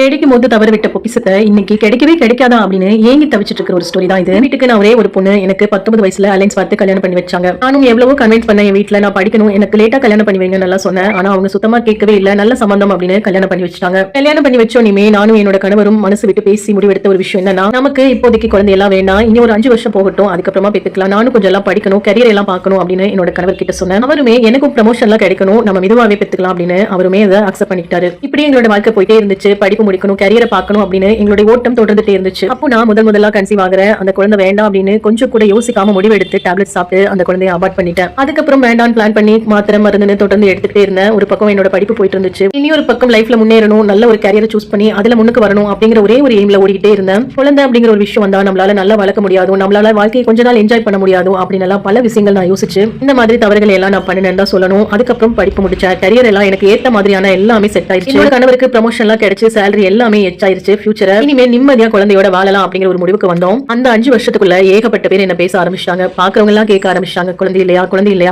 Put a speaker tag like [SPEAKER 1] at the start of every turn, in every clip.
[SPEAKER 1] கிடைக்கும் போது தவற விட்ட பொக்கிசத்தை இன்னைக்கு கிடைக்கவே கிடைக்காதா அப்படின்னு ஏங்கி தவிச்சிட்டு இருக்கிற ஒரு ஸ்டோரி தான் இது. வீட்டுக்கு நான் ஒரே ஒரு பொண்ணு, எனக்கு 19 வயசுல அலைன்ஸ் பார்த்து கல்யாணம் பண்ணி வச்சாங்க. நானும் எவ்வளவோ கன்வின்ஸ் பண்ண என் வீட்டுல நான் படிக்கணும், எனக்கு லேட்டா கல்யாணம் பண்ணி வைங்க நல்லா சொன்னேன். ஆனா அவங்க சுத்தமா கேட்கவே இல்ல. நல்ல சம்பந்தம் அப்படின்னு கல்யாணம் பண்ணி வச்சுட்டாங்க. கல்யாணம் பண்ணி வச்சோன்னே நானும் என்னோட கணவரும் மனசு விட்டு பேசி முடிவெடுத்த ஒரு விஷயம் என்னன்னா, நமக்கு இப்போதைக்கு குழந்தை எல்லாம் வேண்டாம், இனி ஒரு 5 வருஷம் போகட்டும், அதுக்கப்புறமா பெத்துக்கலாம், நானும் கொஞ்சம் எல்லாம் படிக்கணும், கரியர் எல்லாம் பார்க்கணும் அப்படின்னு என்னோட கணவர் கிட்ட சொன்னேன். அவருமே எனக்கும் ப்ரமோஷன் எல்லாம் கிடைக்கணும், நம்ம மெதுவாவே பெத்துக்கலாம் அப்படின்னு அவருமே அதை அக்செப்ட் பண்ணிக்கிட்டாரு. இப்படி எங்களோட வாழ்க்கை போயிட்டே இருந்துச்சு. படிப்பு முடிக்கணும், கரியரை பார்க்கணும் அப்படின்னு எங்களுடைய ஓட்டம் தொடர்ந்துட்டே இருந்துச்சு. அப்போ நான் முதல்ல கன்சீவ் ஆகிறேன். அந்த குழந்தை வேண்டாம் அப்படின்னு கொஞ்சம் கூட யோசிக்காம முடிவெடுத்து டேப்லெட் சாப்பிட்டு அந்த குழந்தையை அபார்ட் பண்ணிட்டேன். அதுக்கப்புறம் வேண்டாம் பிளான் பண்ணி மாத்திரை மருந்துன்னு தொடர்ந்து எடுத்துட்டே இருந்தேன். ஒரு பக்கம் என்னோட படிப்பு போயிட்டு இருந்துச்சு, இனி ஒரு பக்கம் லைஃப்ல முன்னேறணும், நல்ல ஒரு கேரியரை சூஸ் பண்ணி அதுல முன்னுக்கு வரணும் அப்படிங்கிற ஒரே ஒரு எய்ம்ல ஓடிக்கிட்டே இருந்தேன். குழந்தை அப்படிங்கிற ஒரு விஷயம் வந்தா நம்மளால நல்லா வளர்க்க முடியாது, நம்மளால வாழ்க்கையை கொஞ்ச நாள் என்ஜாய் பண்ண முடியாது அப்படின்னு எல்லாம் பல விஷயங்கள் நான் யோசிச்சு இந்த மாதிரி தவறுகளை எல்லாம் நான் பண்ணினேன் தான் சொல்லணும். அதுக்கப்புறம் படிப்பு முடிச்சேன், கரியர் எல்லாம் எனக்கு ஏத்த மாதிரியான எல்லாமே செட் ஆயிடுச்சு. என்னோட கணவருக்கு ப்ரமோஷன் எல்லாம் கிடைச்சு சேலரி எல்லாமே எச்சாயிருச்சு. ஃபியூச்சரை இனிமே நிம்மதியா குழந்தையோட வாழலாம் அப்படிங்கிற ஒரு முடிவுக்கு வந்தோம். அந்த 5 வருஷத்துக்குள்ள ஏகப்பட்ட பேர் என்ன பேச ஆரம்பிச்சாங்க. பாக்குறவங்க எல்லாம் கேட்க ஆரம்பிச்சாங்க, குழந்தை இல்லையா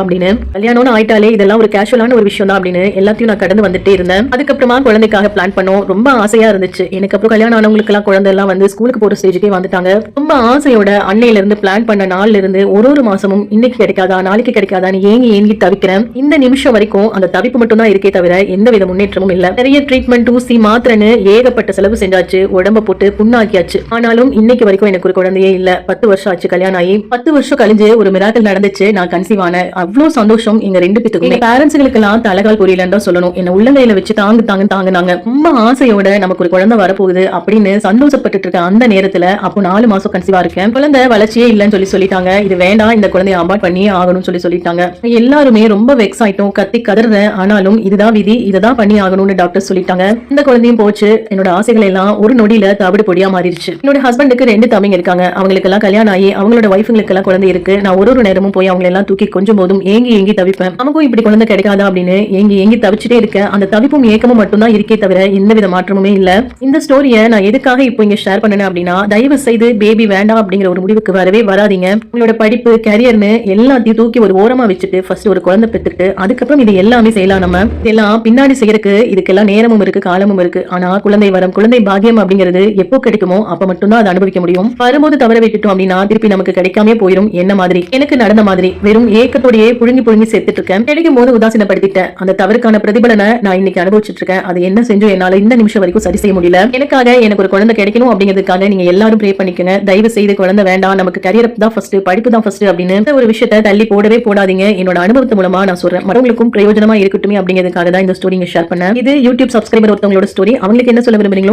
[SPEAKER 1] அப்படின்னு. கல்யாணம்னு ஆயிட்டாலே இதெல்லாம் ஒரு கேஷுவலான ஒரு விஷயம் தான் அப்படின்னு எல்லாத்தையும் நான் கடந்து வந்துட்டே இருந்தேன். அதுக்கப்புறமா குழந்தைக்காக பிளான் பண்ணோம். ரொம்ப ஆசையா இருந்துச்சு. எனக்கு அப்புறம் கல்யாணம் ஆனவங்களுக்கு எல்லாம் குழந்தை எல்லாம் வந்து ஸ்கூலுக்கு போற ஸ்டேஜுக்கே வந்துட்டாங்க. ரொம்ப ஆசையோட அன்னையில இருந்து பிளான் பண்ண நாள்ல இருந்து ஒரு மாசமும் இன்னைக்கு கிடைக்காதா நாளைக்கு கிடைக்காதான்னு ஏங்கி தவிக்கிறேன். இந்த நிமிஷம் வரைக்கும் அந்த தவிப்பு மட்டும் தான் இருக்கே தவிர எந்த வித முன்னேற்றமும் இல்ல. நிறைய ட்ரீட்மெண்ட், ஊசி, மாத்திரைன்னு ஏகப்பட்ட செலவு செஞ்சாச்சு, உடம்ப போட்டு புண்ணாக்கியாச்சு. ஆனாலும் இன்னைக்கு வரைக்கும் எனக்கு ஒரு குழந்தையே இல்ல. 10 வருஷம் ஆச்சு கல்யாணம் ஆகி. 10 வருஷம் கழிஞ்சு ஒரு மிராக்கிள் நடந்துச்சு. நான் கன்சீவ் ஆனேன். அவ்வளவு சந்தோஷம் எங்க 2 பேத்துக்கும். பேரண்ட்ஸ்களுக்கு எல்லாம் தலைகால் புரியலன்னு தான் சொல்லணும். என்ன உள்ளங்கையில வச்சு தாங்குனாங்க. ரொம்ப ஆசையோட நமக்கு ஒரு குழந்தை வரப்போகுது அப்படின்னு சந்தோஷப்பட்டு இருக்க அந்த நேரத்துல அப்போ 4 மாசம் கன்சீவா இருக்கேன். குழந்தை வளர்ச்சியே இல்லைன்னு சொல்லிட்டாங்க. இது வேண்டாம், இந்த குழந்தைய அபார்ட் பண்ணி ஆகணும்னு சொல்லிட்டாங்க. எல்லாருமே ரொம்ப வெக்ஸ் ஆயிட்டோம், கத்தி கதறேன். ஆனாலும் இதுதான் விதி, இதுதான் பண்ணி ஆகணும்னு டாக்டர் சொல்லிட்டாங்க. இந்த குழந்தையும் போச்சு. என்னோட ஆசைகள் எல்லாம் ஒரு நொடியில தவிடு பொடியா மாறிடுச்சு. என்னோட ஹஸ்பண்டுக்கு 2 தம்பிங்க இருக்காங்க. அவங்களுக்கு எல்லாம் கல்யாணம் ஆகி அவங்களோட வைஃபுங்களுக்கு எல்லாம் குழந்தை இருக்கு. நான் ஒரு நேரமும் போய் அவங்க எல்லாம் தூக்கி கொஞ்சம் போதும் ஏங்கி தவிப்பேன். நமக்கும் இப்படி குழந்தை கிடைக்காதா அப்படின்னு ஏங்கி தவிச்சுட்டே இருக்கேன். அந்த தவிப்பும் ஏக்கமும் மட்டும் தான் இருக்கே தவிர எந்தவித மாற்றமுமே இல்ல. இந்த ஸ்டோரியை நான் எதுக்காக இப்போ இங்க ஷேர் பண்ணேன் அப்படின்னா, தயவு செய்து பேபி வேண்டாம் அப்படிங்கிற ஒரு முடிவுக்கு வரவே வராதீங்க. உங்களோட படிப்பு, கரியர்னு எல்லாத்தையும் தூக்கி ஒரு ஓரமா வச்சுட்டு ஃபர்ஸ்ட் ஒரு குழந்தை பெற்றுட்டு அதுக்கப்புறம் இது எல்லாமே செய்யலாம். நம்ம இதெல்லாம் பின்னாடி செய்யறதுக்கு இதுக்கெல்லாம் நேரமும் இருக்கு, காலமும் இருக்கு. ஆனா குழந்தை வரம், குழந்தை பாக்கியம் அப்படிங்கிறது எப்போ கிடைக்குமோ அப்ப மட்டும்தான் அதை அனுபவிக்க முடியும். வரும்போது தவற விட்டுட்டோம் அப்படின்னா திருப்பி நமக்கு கிடைக்காம போயிடும். என்ன மாதிரி எனக்கு நடந்த மாதிரி வெறும் ஏக்கத்தோடையே புழுங்கி சேர்த்துட்டு இருக்கேன். கிடைக்கும் போது உதாசீனப்படுத்திட்டேன். அந்த தவறுக்கான பிரதிபலனை நான் இன்னைக்கு அனுபவிச்சுட்டு இருக்கேன். அது என்ன செஞ்சோம் என்னால இந்த நிமிஷம் வரைக்கும் சரி செய்ய முடியல. எனக்காக எனக்கு ஒரு குழந்தை கிடைக்கணும் அப்படிங்கிறதுக்காக நீங்க எல்லாரும் ப்ரே பண்ணிக்கங்க. தயவு செய்து குழந்தை வேண்டாம், நமக்கு கரியர் தான் ஃபர்ஸ்ட், படிப்பு தான் ஃபர்ஸ்ட் அப்படின்னு ஒரு விஷயத்தை தள்ளி போடவே போடாதீங்க. என்னோட அனுபவத்து மூலமா நான் சொல்றேன், மற்றவங்களுக்கும் பிரயோஜனமா இருக்கட்டும் அப்படிங்கிறதுக்காக தான் இந்த ஸ்டோரி ஷேர் பண்ணேன். இது யூடியூப் சப்ஸ்கிரைபர் ஒருத்தவங்களோட ஸ்டோரி. அவங்களுக்கு என்ன சொல்ல விரும்புறீங்களோ